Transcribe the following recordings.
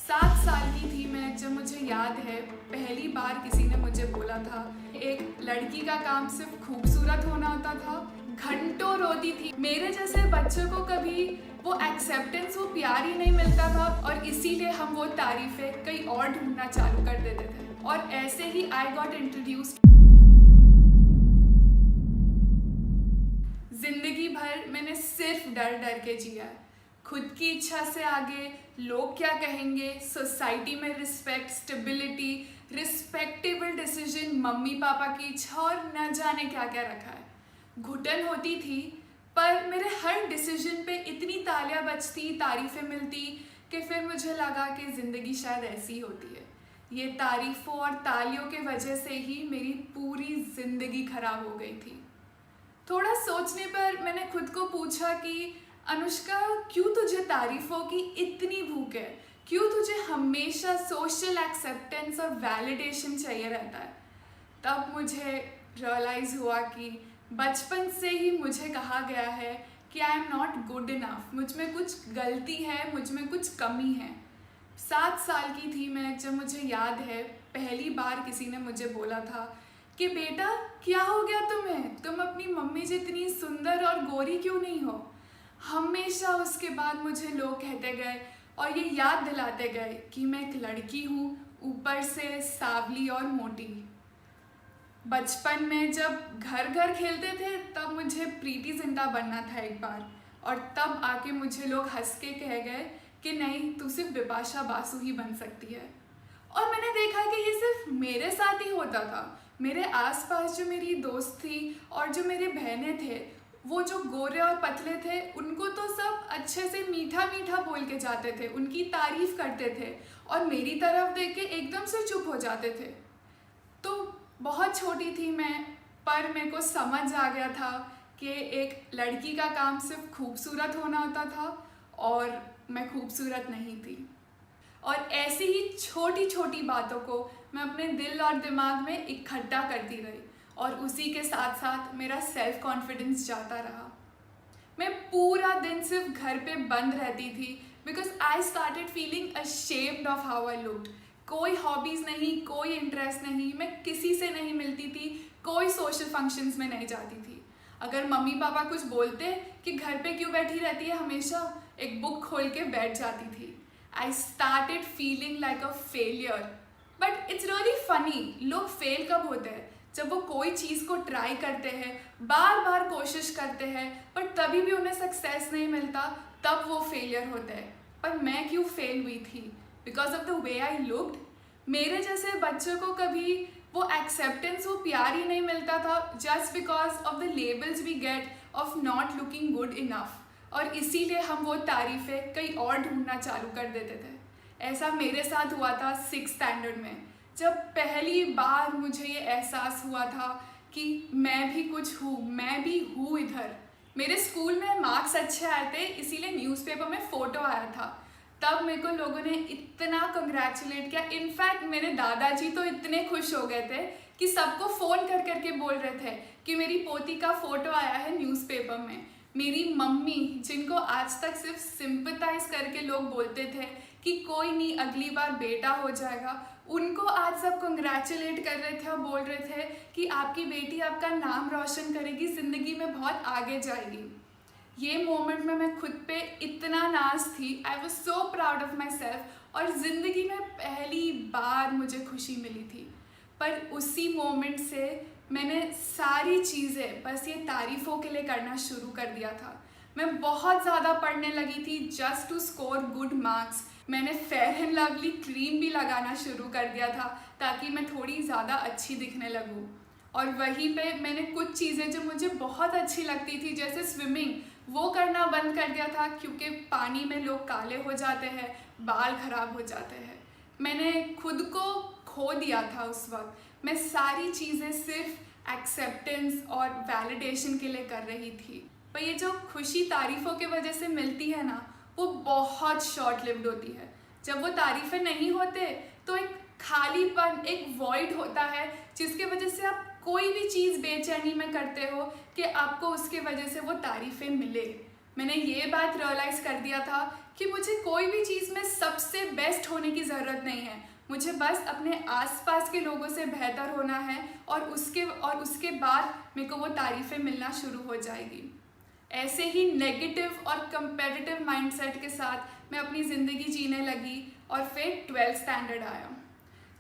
7 साल की थी मैं जब मुझे याद है पहली बार किसी ने मुझे बोला था एक लड़की का काम सिर्फ खूबसूरत होना होता था। घंटों रोती थी। मेरे जैसे बच्चों को कभी वो एक्सेप्टेंस, वो प्यार ही नहीं मिलता था और इसीलिए हम वो तारीफें कहीं और ढूंढना चालू कर देते थे। और ऐसे ही आई गॉट इंट्रोड्यूस्ड। जिंदगी भर मैंने सिर्फ डर डर के जिया है। खुद की इच्छा से आगे लोग क्या कहेंगे, सोसाइटी में respect, stability, respectable decision, mummy papa की इच्छा और न जाने क्या क्या रखा है। घुटन होती थी पर मेरे हर डिसीजन पे इतनी तालियां बजती, तारीफें मिलती कि फिर मुझे लगा कि ज़िंदगी शायद ऐसी होती है। ये तारीफ़ों और तालियों के वजह से ही मेरी पूरी ज़िंदगी खराब हो गई थी। थोड़ा सोचने पर मैंने खुद को पूछा कि अनुष्का, क्यों तुझे तारीफों की इतनी भूख है? क्यों तुझे हमेशा सोशल एक्सेप्टेंस और वैलिडेशन चाहिए रहता है? तब मुझे रियलाइज़ हुआ कि बचपन से ही मुझे कहा गया है कि आई एम नॉट गुड इनफ, मुझ में कुछ गलती है, मुझ में कुछ कमी है। 7 साल की थी मैं जब मुझे याद है पहली बार किसी ने मुझे बोला था कि बेटा, क्या हो गया तुम्हें? तुम अपनी मम्मी जितनी सुंदर और गोरी क्यों नहीं हो? हमेशा उसके बाद मुझे लोग कहते गए और ये याद दिलाते गए कि मैं एक लड़की हूँ, ऊपर से सांवली और मोटी। बचपन में जब घर घर खेलते थे तब मुझे प्रीति जिंटा बनना था एक बार, और तब आके मुझे लोग हंस के कह गए कि नहीं, तू सिर्फ बिपाशा बासु ही बन सकती है। और मैंने देखा कि ये सिर्फ मेरे साथ ही होता था। मेरे आसपास जो मेरी दोस्त थी और जो मेरे बहनें थे, वो जो गोरे और पतले थे, उनको तो सब अच्छे से मीठा मीठा बोल के जाते थे, उनकी तारीफ करते थे और मेरी तरफ देख के एकदम से चुप हो जाते थे। तो बहुत छोटी थी मैं, पर मेरे को समझ आ गया था कि एक लड़की का काम सिर्फ खूबसूरत होना होता था और मैं खूबसूरत नहीं थी। और ऐसी ही छोटी छोटी बातों को मैं अपने दिल और दिमाग में इकट्ठा करती रही और उसी के साथ साथ मेरा सेल्फ कॉन्फिडेंस जाता रहा। मैं पूरा दिन सिर्फ घर पे बंद रहती थी because I started feeling ashamed of how I looked. कोई हॉबीज़ नहीं, कोई इंटरेस्ट नहीं, मैं किसी से नहीं मिलती थी, कोई सोशल फंक्शंस में नहीं जाती थी। अगर मम्मी पापा कुछ बोलते कि घर पे क्यों बैठी रहती है, हमेशा एक बुक खोल के बैठ जाती थी। I started feeling like a failure. But it's really funny, लोग फेल कब होते हैं? जब वो कोई चीज़ को ट्राई करते हैं, बार बार कोशिश करते हैं, पर तभी भी उन्हें सक्सेस नहीं मिलता, तब वो फेलियर होते हैं। पर मैं क्यों फेल हुई थी? Because of the way I looked. मेरे जैसे बच्चों को कभी वो एक्सेप्टेंस, वो प्यार ही नहीं मिलता था just because of the labels we get of not looking good enough. और इसीलिए हम वो तारीफ़ें कहीं और ढूंढना चालू कर देते थे। ऐसा मेरे साथ हुआ था 6th स्टैंडर्ड में, जब पहली बार मुझे ये एहसास हुआ था कि मैं भी कुछ हूँ, मैं भी हूँ इधर। मेरे स्कूल में मार्क्स अच्छे आए थे, इसीलिए न्यूज़पेपर में फ़ोटो आया था। तब मेरे को लोगों ने इतना कंग्रेचुलेट किया। इनफैक्ट मेरे दादाजी तो इतने खुश हो गए थे कि सबको फ़ोन कर करके बोल रहे थे कि मेरी पोती का फ़ोटो आया है न्यूज़पेपर में। मेरी मम्मी, जिनको आज तक सिर्फ सिंपथाइज करके लोग बोलते थे कि कोई नहीं, अगली बार बेटा हो जाएगा, उनको आज सब कंग्रेचुलेट कर रहे थे और बोल रहे थे कि आपकी बेटी आपका नाम रोशन करेगी, ज़िंदगी में बहुत आगे जाएगी। ये मोमेंट में मैं खुद पे इतना नाज थी, I was so proud of my self, और ज़िंदगी में पहली बार मुझे खुशी मिली थी। पर उसी मोमेंट से मैंने सारी चीज़ें बस ये तारीफ़ों के लिए करना शुरू कर दिया था। मैं बहुत ज़्यादा पढ़ने लगी थी just to score good marks. मैंने फेयर एंड लवली क्रीम भी लगाना शुरू कर दिया था ताकि मैं थोड़ी ज़्यादा अच्छी दिखने लगूँ। और वहीं पे मैंने कुछ चीज़ें जो मुझे बहुत अच्छी लगती थी, जैसे स्विमिंग, वो करना बंद कर दिया था क्योंकि पानी में लोग काले हो जाते हैं, बाल खराब हो जाते हैं। मैंने खुद को खो दिया था उस वक्त। मैं सारी चीज़ें सिर्फ एक्सेप्टेंस और वैलिडेशन के लिए कर रही थी। पर ये जो खुशी तारीफ़ों की वजह से मिलती है ना, वो बहुत शॉर्ट लिव्ड होती है। जब वो तारीफ़ें नहीं होते तो एक खालीपन, एक वॉइड होता है, जिसके वजह से आप कोई भी चीज़ बेचैनी में करते हो कि आपको उसके वजह से वो तारीफ़ें मिले। मैंने ये बात रियलाइज़ कर दिया था कि मुझे कोई भी चीज़ में सबसे बेस्ट होने की ज़रूरत नहीं है। मुझे बस अपने आसपास के लोगों से बेहतर होना है और उसके बाद मेरे को वो तारीफ़ें मिलना शुरू हो जाएगी। ऐसे ही नेगेटिव और कंपेटिटिव माइंडसेट के साथ मैं अपनी ज़िंदगी जीने लगी और फिर 12th स्टैंडर्ड आया।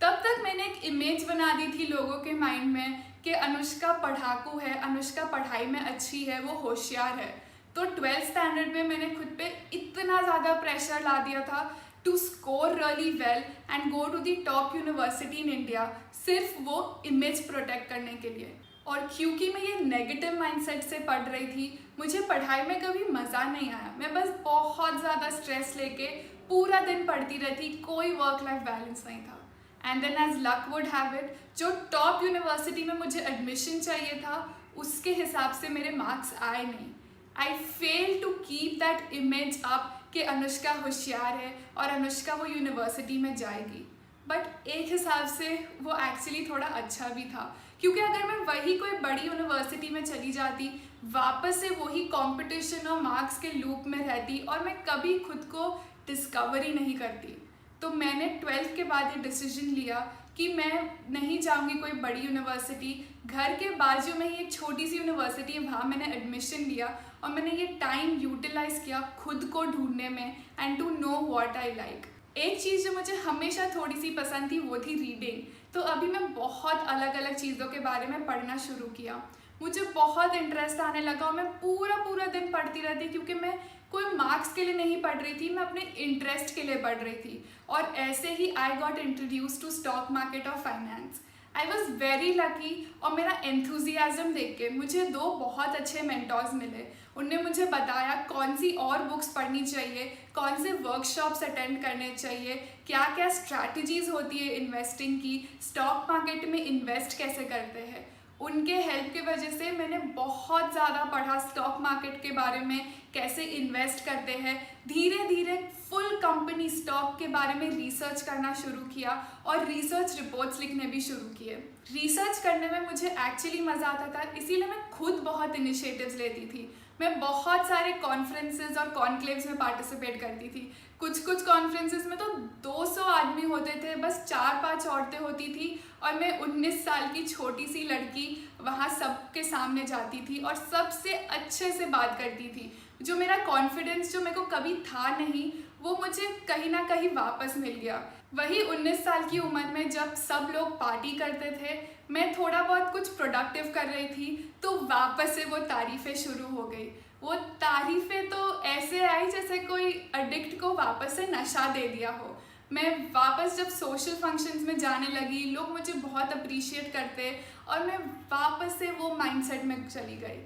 तब तक मैंने एक इमेज बना दी थी लोगों के माइंड में कि अनुष्का पढ़ाकू है, अनुष्का पढ़ाई में अच्छी है, वो होशियार है। तो 12th स्टैंडर्ड में मैंने खुद पे इतना ज़्यादा प्रेशर ला दिया था to score really well and go to the top university in India, सिर्फ वो इमेज प्रोटेक्ट करने के लिए। और क्योंकि मैं ये नेगेटिव माइंडसेट से पढ़ रही थी, मुझे पढ़ाई में कभी मज़ा नहीं आया। मैं बस बहुत ज़्यादा स्ट्रेस लेके पूरा दिन पढ़ती रहती, कोई वर्क लाइफ बैलेंस नहीं था। And then as luck would have it, जो टॉप यूनिवर्सिटी में मुझे एडमिशन चाहिए था उसके हिसाब से मेरे मार्क्स आए नहीं। I fail to keep that image up कि अनुष्का होशियार है और अनुष्का वो यूनिवर्सिटी में जाएगी। बट एक हिसाब से वो एक्चुअली थोड़ा अच्छा भी था, क्योंकि अगर मैं वही कोई बड़ी यूनिवर्सिटी में चली जाती, वापस से वही कंपटीशन और मार्क्स के लूप में रहती और मैं कभी खुद को डिस्कवर ही नहीं करती। तो मैंने 12th के बाद ये डिसीजन लिया कि मैं नहीं जाऊंगी कोई बड़ी यूनिवर्सिटी। घर के बाजू में ही एक छोटी सी यूनिवर्सिटी है, वहाँ मैंने एडमिशन लिया और मैंने ये टाइम यूटिलाइज़ किया खुद को ढूंढने में and to know what I like. एक चीज़ जो मुझे हमेशा थोड़ी सी पसंद थी वो थी रीडिंग। तो अभी मैं बहुत अलग अलग चीज़ों के बारे में पढ़ना शुरू किया। मुझे बहुत इंटरेस्ट आने लगा और मैं पूरा दिन पढ़ती रहती, क्योंकि मैं कोई मार्क्स के लिए नहीं पढ़ रही थी, मैं अपने इंटरेस्ट के लिए पढ़ रही थी। और ऐसे ही I got introduce to stock market और finance. I was very lucky और मेरा एंथुजियाज़म देख के मुझे 2 बहुत अच्छे मेंटर्स मिले। उनने मुझे बताया कौन सी और बुक्स पढ़नी चाहिए, कौन से वर्कशॉप्स अटेंड करने चाहिए, क्या क्या स्ट्रैटेजीज़ होती है इन्वेस्टिंग की, स्टॉक मार्केट में इन्वेस्ट कैसे करते हैं। उनके हेल्प की वजह से मैंने बहुत ज़्यादा पढ़ा स्टॉक मार्केट के बारे में, कैसे इन्वेस्ट करते हैं। धीरे धीरे फुल कंपनी स्टॉक के बारे में रिसर्च करना शुरू किया और रिसर्च रिपोर्ट्स लिखने भी शुरू किए। रिसर्च करने में मुझे एक्चुअली मज़ा आता था, इसीलिए मैं खुद बहुत इनिशिएटिव्स लेती थी। मैं बहुत सारे कॉन्फ्रेंसेस और कॉन्क्लेव्स में पार्टिसिपेट करती थी। कुछ कॉन्फ्रेंसेस में तो 200 आदमी होते थे, बस 4-5 औरतें होती थी और मैं 19 साल की छोटी सी लड़की वहाँ सबके सामने जाती थी और सबसे अच्छे से बात करती थी। जो मेरा कॉन्फिडेंस जो मेरे को कभी था नहीं, वो मुझे कहीं ना कहीं वापस मिल गया। वही 19 साल की उम्र में जब सब लोग पार्टी करते थे, मैं थोड़ा बहुत कुछ प्रोडक्टिव कर रही थी, तो वापस से वो तारीफ़ें शुरू हो गई। वो तारीफ़ें तो ऐसे आई जैसे कोई एडिक्ट को वापस से नशा दे दिया हो। मैं वापस जब सोशल फंक्शंस में जाने लगी, लोग मुझे बहुत अप्रिशिएट करते और मैं वापस से वो माइंडसेट में चली गई।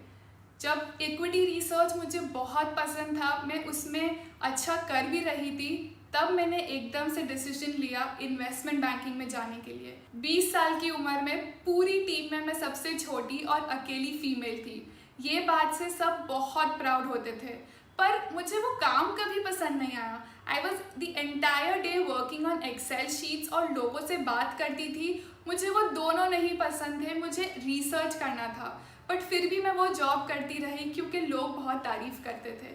जब इक्विटी रिसर्च मुझे बहुत पसंद था, मैं उसमें अच्छा कर भी रही थी, तब मैंने एकदम से डिसीजन लिया इन्वेस्टमेंट बैंकिंग में जाने के लिए। 20 साल की उम्र में पूरी टीम में मैं सबसे छोटी और अकेली फीमेल थी। ये बात से सब बहुत प्राउड होते थे, पर मुझे वो काम कभी पसंद नहीं आया। I was the entire day working on Excel sheets और लोगों से बात करती थी। मुझे वो दोनों नहीं पसंद थे, मुझे रिसर्च करना था। बट फिर भी मैं वो जॉब करती रही क्योंकि लोग बहुत तारीफ़ करते थे।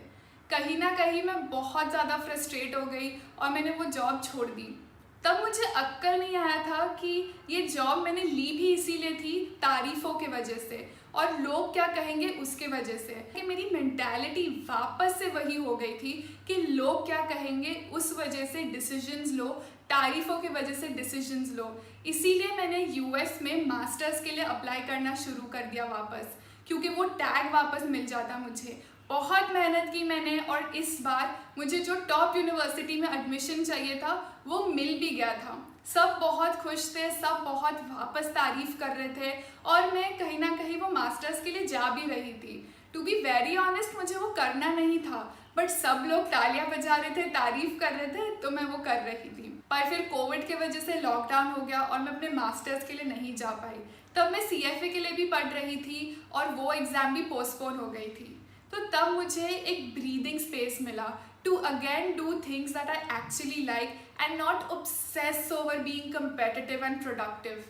कहीं ना कहीं मैं बहुत ज़्यादा फ्रस्ट्रेट हो गई और मैंने वो जॉब छोड़ दी। तब मुझे अक्ल नहीं आया था कि ये जॉब मैंने ली भी इसीलिए थी, तारीफ़ों के वजह से और लोग क्या कहेंगे उसके वजह से। कि मेरी मेंटालिटी वापस से वही हो गई थी कि लोग क्या कहेंगे उस वजह से डिसीजंस लो, तारीफ़ों की वजह से डिसीजंस लो। इसीलिए मैंने यूएस में मास्टर्स के लिए अप्लाई करना शुरू कर दिया वापस, क्योंकि वो टैग वापस मिल जाता मुझे। बहुत मेहनत की मैंने और इस बार मुझे जो टॉप यूनिवर्सिटी में एडमिशन चाहिए था वो मिल भी गया था। सब बहुत खुश थे, सब बहुत वापस तारीफ़ कर रहे थे और मैं कहीं ना कहीं वो मास्टर्स के लिए जा भी रही थी। टू बी वेरी ऑनेस्ट, मुझे वो करना नहीं था, बट सब लोग तालियां बजा रहे थे, तारीफ़ कर रहे थे, तो मैं वो कर रही थी। पर फिर कोविड के वजह से लॉकडाउन हो गया और मैं अपने मास्टर्स के लिए नहीं जा पाई। तब मैं CFA के लिए भी पढ़ रही थी और वो एग्ज़ाम भी पोस्टपोन हो गई थी। तो तब मुझे एक ब्रीदिंग स्पेस मिला to again do things that I actually like and not obsess over being competitive and productive.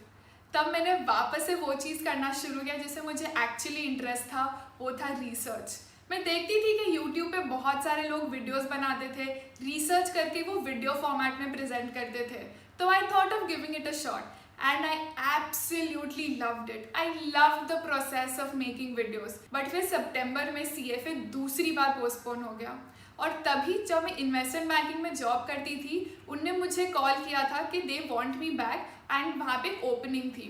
तब मैंने वापस से वो चीज़ करना शुरू किया जिससे मुझे एक्चुअली इंटरेस्ट था, वो था रिसर्च। मैं देखती थी कि YouTube पे बहुत सारे लोग वीडियोस बनाते थे, रिसर्च करके वो वीडियो फॉर्मेट में प्रेजेंट करते थे, तो I thought of giving it a shot and I absolutely loved it. I loved the process of making videos. But फिर सितंबर में CFA दूसरी बार पोस्टपोन हो गया, और तभी जब मैं इन्वेस्टमेंट बैंकिंग में जॉब करती थी, उनने मुझे कॉल किया था कि they want me back and वहाँ पे ओपनिंग थी.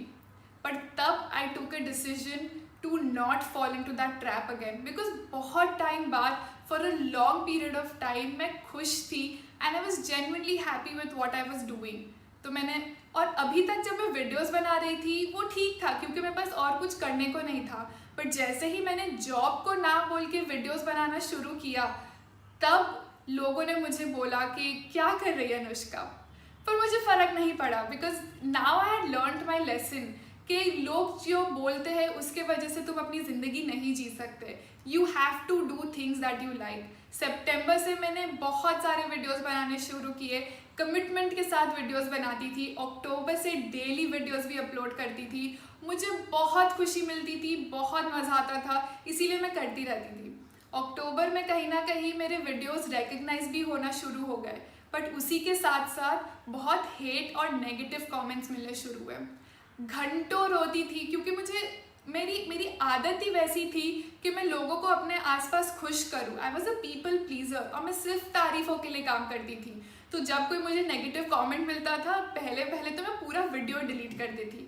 बट तब I took a decision to not fall into that trap again, because बहुत टाइम बाद for a long period of time मैं खुश थी and I was genuinely happy with what I was doing. तो मैंने, और अभी तक जब मैं वीडियोस बना रही थी वो ठीक था क्योंकि मेरे पास और कुछ करने को नहीं था. बट जैसे ही मैंने जॉब को ना बोल के वीडियोस बनाना शुरू किया, तब लोगों ने मुझे बोला कि क्या कर रही है अनुष्का. पर मुझे फ़र्क नहीं पड़ा, because now I had learned my lesson कि लोग जो बोलते हैं उसके वजह से तुम अपनी ज़िंदगी नहीं जी सकते. You have to do things that you like. सितंबर से मैंने बहुत सारे वीडियोस बनाने शुरू किए, कमिटमेंट के साथ वीडियोस बनाती थी. अक्टूबर से डेली वीडियोस भी अपलोड करती थी. मुझे बहुत खुशी मिलती थी, बहुत मज़ा आता था, इसीलिए मैं करती रहती थी. अक्टूबर में कहीं ना कहीं मेरे वीडियोस रिकग्नाइज भी होना शुरू हो गए, बट उसी के साथ साथ बहुत हेट और नेगेटिव कमेंट्स मिलने शुरू हुए. घंटों रोती थी क्योंकि मुझे मेरी आदत ही वैसी थी कि मैं लोगों को अपने आसपास खुश करूं. I was a people pleaser और मैं सिर्फ तारीफ़ों के लिए काम करती थी. तो जब कोई मुझे नेगेटिव कमेंट मिलता था, पहले तो मैं पूरा वीडियो डिलीट कर देती.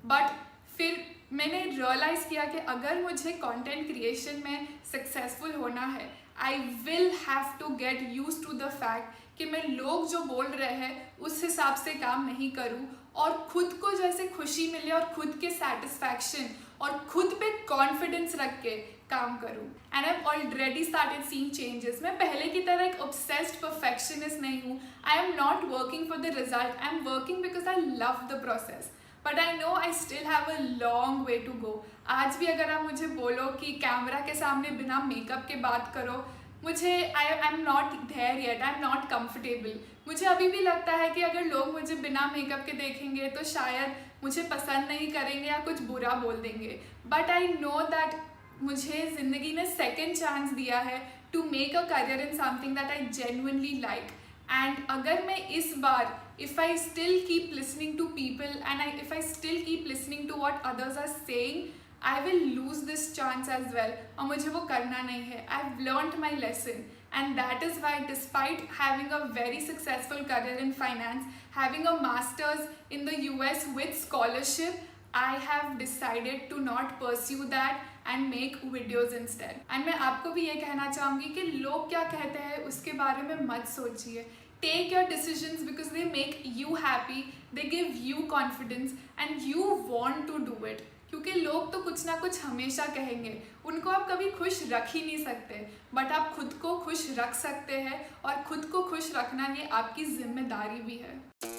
बट फिर मैंने रियलाइज़ किया कि अगर मुझे कंटेंट क्रिएशन में सक्सेसफुल होना है, I will have to get use to the fact कि मैं लोग जो बोल रहे हैं उस हिसाब से काम नहीं करूं, और खुद को जैसे खुशी मिले और खुद के सेटिस्फैक्शन और खुद पे कॉन्फिडेंस रख के काम करूं. And I already started seeing changes. मैं पहले की तरह एक ऑब्सेस्ड परफेक्शनिस्ट नहीं हूँ. I am not working for the result, I am working because I love the process. But I know I still have a long way to go. आज भी अगर आप मुझे बोलो कि कैमरा के सामने बिना मेकअप के बात करो, मुझे I am not there yet, I am not comfortable. मुझे अभी भी लगता है कि अगर लोग मुझे बिना मेकअप के देखेंगे तो शायद मुझे पसंद नहीं करेंगे या कुछ बुरा बोल देंगे. बट आई नो दैट मुझे ज़िंदगी ने सेकेंड चांस दिया है to make a career in something that I genuinely like. And अगर मैं इस बार, if I still keep listening to people and if I still keep listening to what others are saying, I will lose this chance as well. और मुझे वो करना नहीं है. I've learned my lesson, and that is why, despite having a very successful career in finance, having a master's in the US with scholarship, I have decided to not pursue that and make videos instead. And मैं आपको भी ये कहना चाहूँगी कि लोग क्या कहते हैं उसके बारे में मत सोचिए. Take your decisions because they make you happy, they give you confidence and you want to do it. क्योंकि लोग तो कुछ ना कुछ हमेशा कहेंगे, उनको आप कभी खुश रख ही नहीं सकते, बट आप खुद को खुश रख सकते हैं, और खुद को खुश रखना ये आपकी जिम्मेदारी भी है.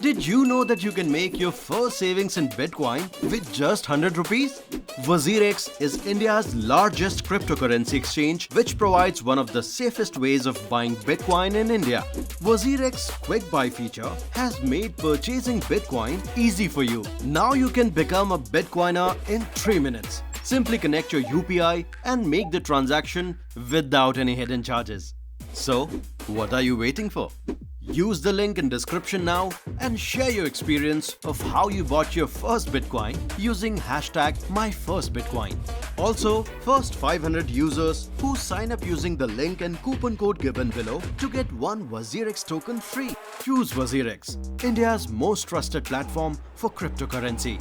Did you know that you can make your first savings in Bitcoin with just 100 rupees? WazirX is India's largest cryptocurrency exchange, which provides one of the safest ways of buying Bitcoin in India. WazirX Quick Buy feature has made purchasing Bitcoin easy for you. Now you can become a Bitcoiner in 3 minutes. Simply connect your UPI and make the transaction without any hidden charges. So, what are you waiting for? Use the link in description now and share your experience of how you bought your first Bitcoin using hashtag MyFirstBitcoin. Also, first 500 users who sign up using the link and coupon code given below to get one WazirX token free. Choose WazirX, India's most trusted platform for cryptocurrency.